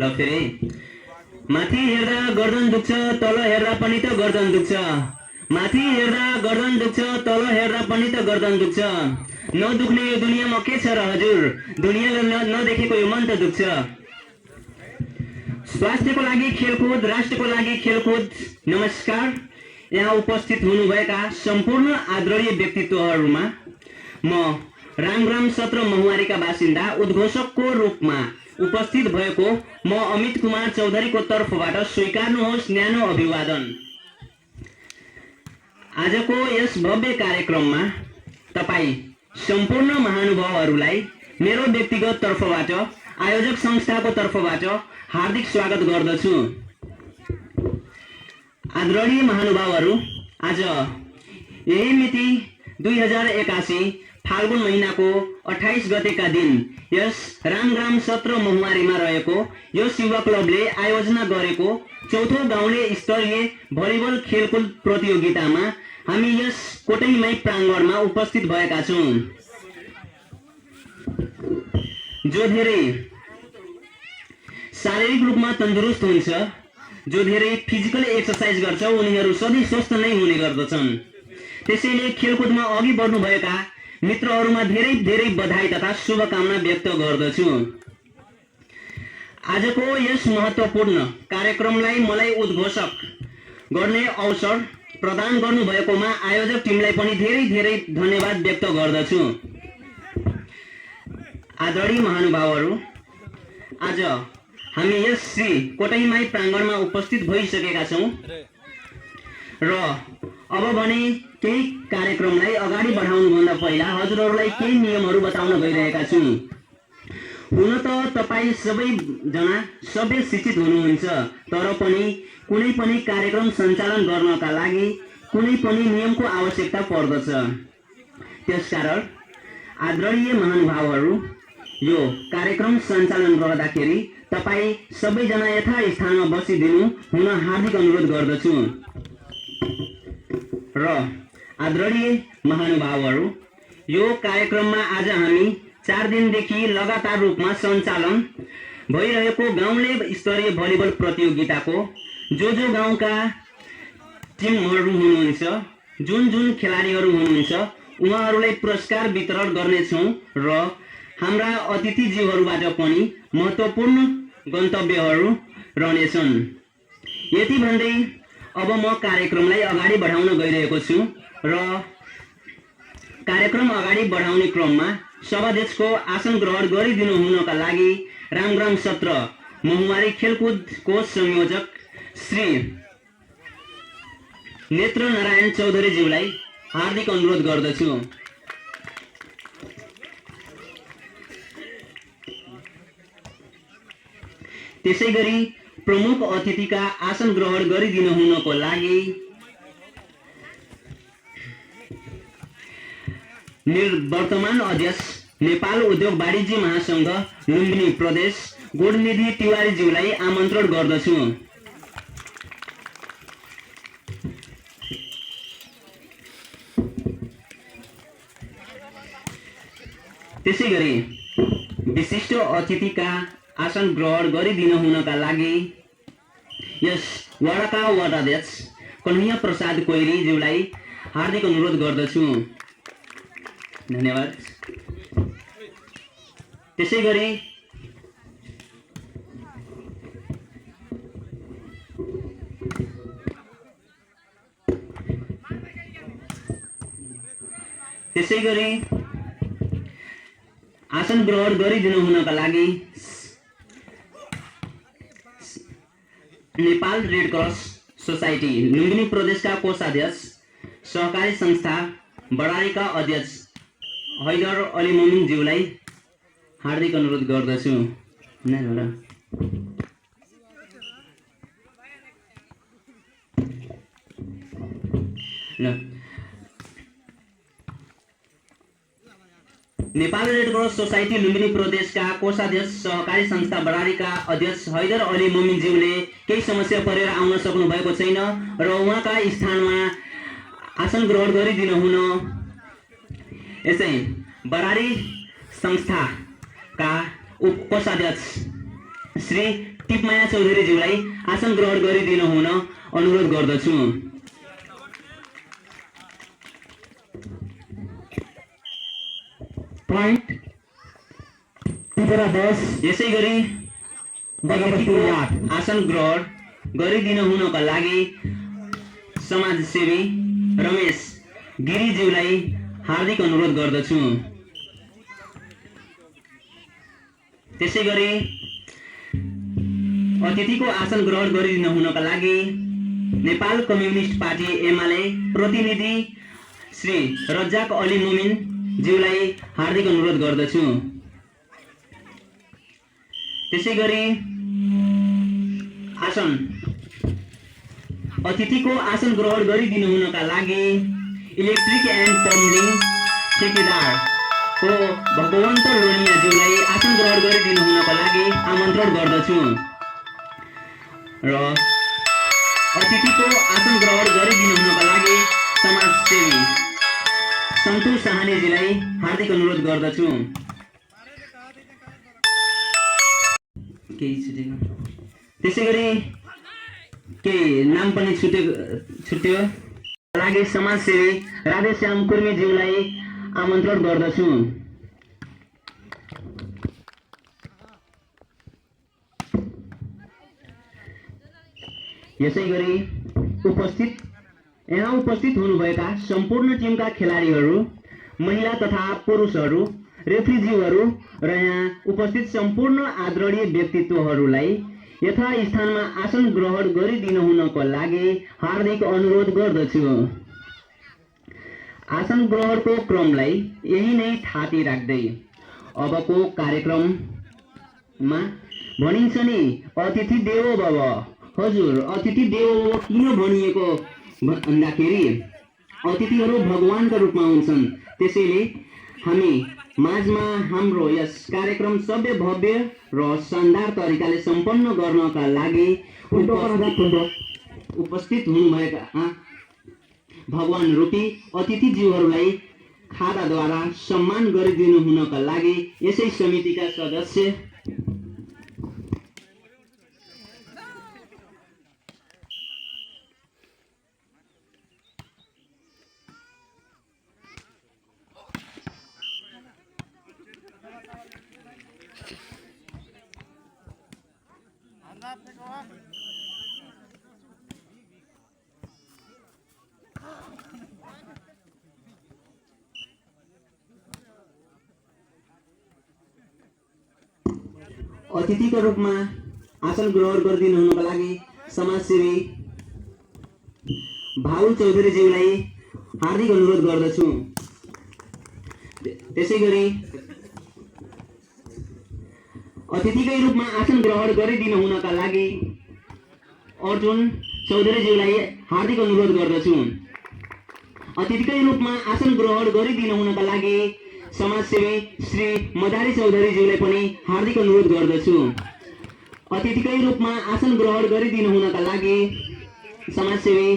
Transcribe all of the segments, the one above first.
ल फेरि माथि हेर्दा गर्दन दुख्छ तल हेर्दा पनि त गर्दन दुख्छ माथि हेर्दा गर्दन दुख्छ तल हेर्दा पनि त गर्दन दुख्छ नदुख्ने यो दुनियाँमा के छ र हजुर दुनियाँले नदेखेको यो मन त दुख्छ स्वास्थ्यको लागि खेलकुद राष्ट्रको लागि खेलकुद नमस्कार यहाँ उपस्थित हुनुभएका सम्पूर्ण आदरणीय व्यक्तित्वहरूमा म रामग्राम 17 महुवारीका बासिन्दा उद्घोषकको रूपमा उपस्थित भएको म अमित कुमार चौधरीको तर्फबाट स्वीकार्नुहोस् न्यानो अभिवादन। आजको यस भव्य कार्यक्रममा तपाई सम्पूर्ण महानुभावहरूलाई मेरो व्यक्तिगत तर्फबाट आयोजक संस्थाको तर्फबाट हार्दिक स्वागत गर्दछु। आदरणीय महानुभावहरू, आज यही मिति 2081 फाल्गुन महिनाको 28 गतेका दिन यस रामग्राम 17 महुवारीमा रहेको यो युवा क्लबले आयोजना गरेको चौथो गाउँले स्तरीय भलिबल खेलकुद प्रतियोगितामा हामी यस कोटैमाई प्राङ्गणमा उपस्थित भएका छौँ। जो धेरै शारीरिक रूपमा तन्दुरुस्त हुन्छ, जो धेरै फिजिकल एक्सरसाइज गर्छ, उनीहरू सधैँ स्वस्थ नै हुने गर्दछन्। त्यसैले खेलकुदमा अघि बढ्नुभएका मित्रहरूमा धेरै धेरै बधाई तथा शुभकामना व्यक्त गर्दछु। आजको यस महत्त्वपूर्ण कार्यक्रमलाई मलाई उद्घोषक गर्ने अवसर प्रदान गर्नुभएकोमा आयोजक टिमलाई पनि धेरै धेरै धन्यवाद व्यक्त गर्दछु। आदरणीय महानुभावहरू, आज हामी यस श्री कोटैमाई प्राङ्गणमा उपस्थित भइसकेका छौँ र अब भने केही कार्यक्रमलाई अगाडि बढाउनुभन्दा पहिला हजुरहरूलाई केही नियमहरू बताउन गइरहेका छु। हुन त तपाईँ सबैजना सबै शिक्षित हुनुहुन्छ, तर पनि कुनै पनि कार्यक्रम सञ्चालन गर्नका लागि कुनै पनि नियमको आवश्यकता पर्दछ। त्यसकारण आदरणीय महानुभावहरू, यो कार्यक्रम सञ्चालन गर्दाखेरि तपाईँ सबैजना यथास्थानमा बसिदिनु हुन हार्दिक अनुरोध गर्दछु। र आदरणीय महानुभावहरू, यो कार्यक्रममा आज हामी 4 दिनदेखि लगातार रूपमा सञ्चालन भइरहेको गाउँले स्तरीय भलिबल प्रतियोगिताको जो गाउँका टिमहरू हुनुहुन्छ, जुन खेलाडीहरू हुनुहुन्छ, उहाँहरूलाई पुरस्कार वितरण गर्नेछौँ र हाम्रा अतिथिज्यूहरूबाट पनि महत्त्वपूर्ण गन्तव्यहरू रहनेछन्। यति भन्दै अब म कार्यक्रमलाई अगाडि बढाउन गइरहेको छु र कार्यक्रम अगाडि बढाउने क्रममा सभाध्यक्षको आसन ग्रहण गरिदिनु हुनका लागि रामग्राम 17 महुवारी खेलकुदको संयोजक श्री नेत्र नारायण चौधरीज्यूलाई हार्दिक अनुरोध गर्दछु। त्यसैगरी प्रमुख अतिथिका आसन ग्रहण गरिदिनु हुनको लागि वर्तमान अध्यक्ष नेपाल उद्योग वाणिज्य महासंघ लुम्बिनी प्रदेश गोडनिधि तिवारीज्यूलाई आमन्त्रण गर्दछु। त्यसैगरी विशिष्ट अतिथिका आसन ग्रहण गरिदिनु हुनका लागि यस वडाका वडाध्यक्ष कन्हैया प्रसाद कोइरीज्यूलाई हार्दिक अनुरोध गर्दछु। धन्यवाद। त्यसैगरी आसन ग्रहण गरिदिनु हुनका लागि Nepal red cross society Lumbini प्रदेशका कोषाध्यक्ष सहकारी संस्था बडारीका अध्यक्ष हैदर अली मोमिनज्यूलाई हार्दिक अनुरोध गर्दछु। Nepal red cross society Lumbini प्रदेशका कोषाध्यक्ष सहकारी संस्था बडारीका अध्यक्ष हैदर अली मोमिनज्यूले केही समस्या परेर आउन सक्नु भएको छैन र उहाँका स्थानमा आसन ग्रहण गरिदिनु हुन यसै बडारी संस्थाका उपकोषाध्यक्ष श्री टिपमाया चौधरीज्यूलाई आसन ग्रहण गरिदिनु हुन अनुरोध गर्दछु। पॉइंट तिपेरा 10 यसै गरी बगरबस्ती 8 आसन ग्रहण गरिदिनु हुनका लागि समाजसेवी रमेश गिरीज्यूलाई हार्दिक अनुरोध गर्दछु। त्यसै गरी अतिथिको आसन ग्रहण गरिदिनु हुनका लागि नेपाल कम्युनिस्ट पार्टी एमाले प्रतिनिधि श्री रज्जाक अली मोमिन ज्यूलाई हार्दिक अनुरोध गर्दछु। त्यसै गरी अतिथिको आसन ग्रहण गरिदिनु हुनका लागि इलेक्ट्रिक एन्ड प्लम्बिङ ठेकेदार हो भगवन्त लोनिया ज्यूलाई आसन ग्रहण गरिदिनु हुनका लागि आमन्त्रण गर्दछु र अतिथिको आसन ग्रहण गरिदिनु हुनका लागि समाजसेवी सन्तु साहानेजीलाई हार्दिक अनुरोध गर्दछु। केही छुटेको त्यसै गरी केही नाम पनि छुट्यो लागि समाजसेवी राधेश्याम कुर्मीज्यूलाई आमन्त्रण गर्दछु। यसै गरी यहाँ उपस्थित हुनुभएका सम्पूर्ण टिमका खेलाडीहरू, महिला तथा पुरुषहरू, रेफ्रीज्यूहरू र यहाँ उपस्थित सम्पूर्ण आदरणीय व्यक्तित्वहरूलाई यथास्थानमा आसन ग्रहण गरिदिनु हुनको लागि हार्दिक अनुरोध गर्दछु। आसन ग्रहणको क्रमलाई यही नै थाती राख्दै अबको कार्यक्रममा भनिन्छ नि अतिथि देवो भव। हजुर, अतिथि देवो भव किन भनिएको भन्दाखेरि अतिथिहरू भगवानका रूपमा हुन्छन्। त्यसैले हामी माझमा हाम्रो यस कार्यक्रम सभ्य भव्य र शानदार तरिकाले सम्पन्न गर्नका लागि उपस्थित हुनुभएका भगवान रूपी अतिथिज्यूहरूलाई खादाद्वारा सम्मान गरिदिनु हुनका लागि यसै समितिका सदस्य अतिथिको रूपमा आसन ग्रहण गरिदिनु हुनका लागि समाजसेवी भाउल चौधरीज्यूलाई हार्दिक अनुरोध गर्दछु। त्यसै गरी अतिथिकै रूपमा आसन ग्रहण गरिदिनु हुनका लागि अर्जुन चौधरीज्यूलाई हार्दिक अनुरोध गर्दछु। अतिथिकै रूपमा आसन ग्रहण गरिदिनु हुनका लागि समाजसेवी श्री मदारी चौधरीज्यूलाई पनि हार्दिक अनुरोध गर्दछु। अतिथिकै रूपमा आसन ग्रहण गरिदिनु हुनका लागि समाजसेवी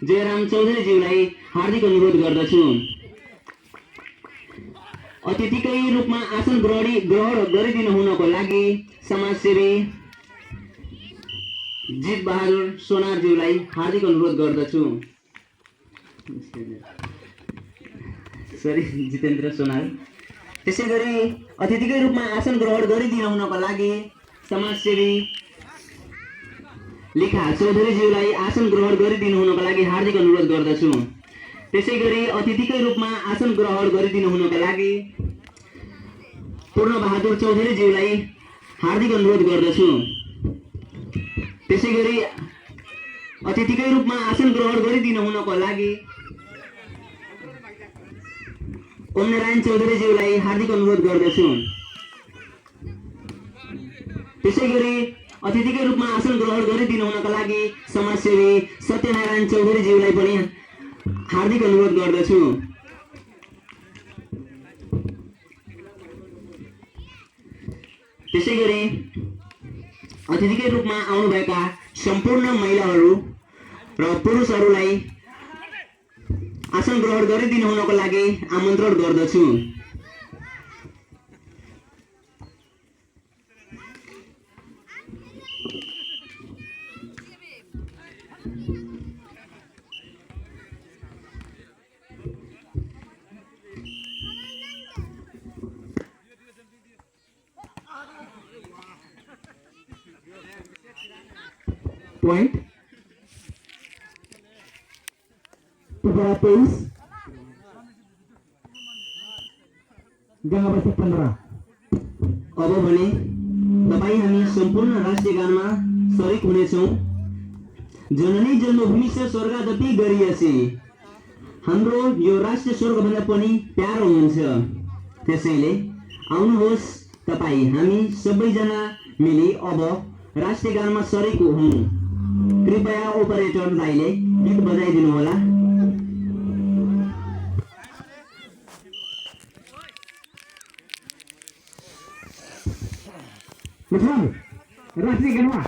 जयराम चौधरीज्यूलाई हार्दिक अनुरोध गर्दछु। अतिथिकै रूपमा आसन ग्रहण गरिदिनु हुनको लागि समाजसेवी जित बहादुर सोनारज्यूलाई हार्दिक अनुरोध गर्दछु। जितेन्द्र सोनार। त्यसै गरी अतिथिकै रूपमा आसन ग्रहण गरिदिनु हुनको लागि समाजसेवी लेखा चौधरीज्यूलाई आसन ग्रहण गरिदिनु हुनको लागि हार्दिक अनुरोध गर्दछु। त्यसै गरी अतिथिकै रूपमा आसन ग्रहण गरिदिनु हुनको लागि पूर्ण बहादुर चौधरीज्यूलाई हार्दिक अनुरोध गर्दछु। त्यसै गरी अतिथिकै रूपमा आसन ग्रहण गरिदिनु हुनको लागि ओम नारायण चौधरीज्यूलाई हार्दिक अनुरोध गर्दछु। त्यसै गरी अतिथिकै रूपमा आसन ग्रहण गरिदिनु हुनका लागि समाजसेवी सत्यनारायण चौधरीज्यूलाई पनि हार्दिक अनुरोध गर्दछु। त्यसै गरी अतिथिकै रूपमा आउनुभएका सम्पूर्ण महिलाहरू र पुरुषहरूलाई आसन ग्रहण गरिदिनु हुनको लागि आमन्त्रण गर्दछु। point. टिपेरा 23 गङ्गाबस्ती 15. अब भने तपाईँ हामी सम्पूर्ण राष्ट्रिय गानमा सरिक हुनेछौँ। जननी जन्मभूमि से स्वर्गदपि गरिएसी, हाम्रो यो राष्ट्र स्वर्गभन्दा पनि प्यारो हुन्छ। त्यसैले आउनुहोस् तपाईँ हामी सबैजना मिली अब राष्ट्रिय गानमा सरिक हौँ। कृपया ओपरेटर दाइले गीत बजाइदिनु होला। मित्रों, राष्ट्रिय गानमा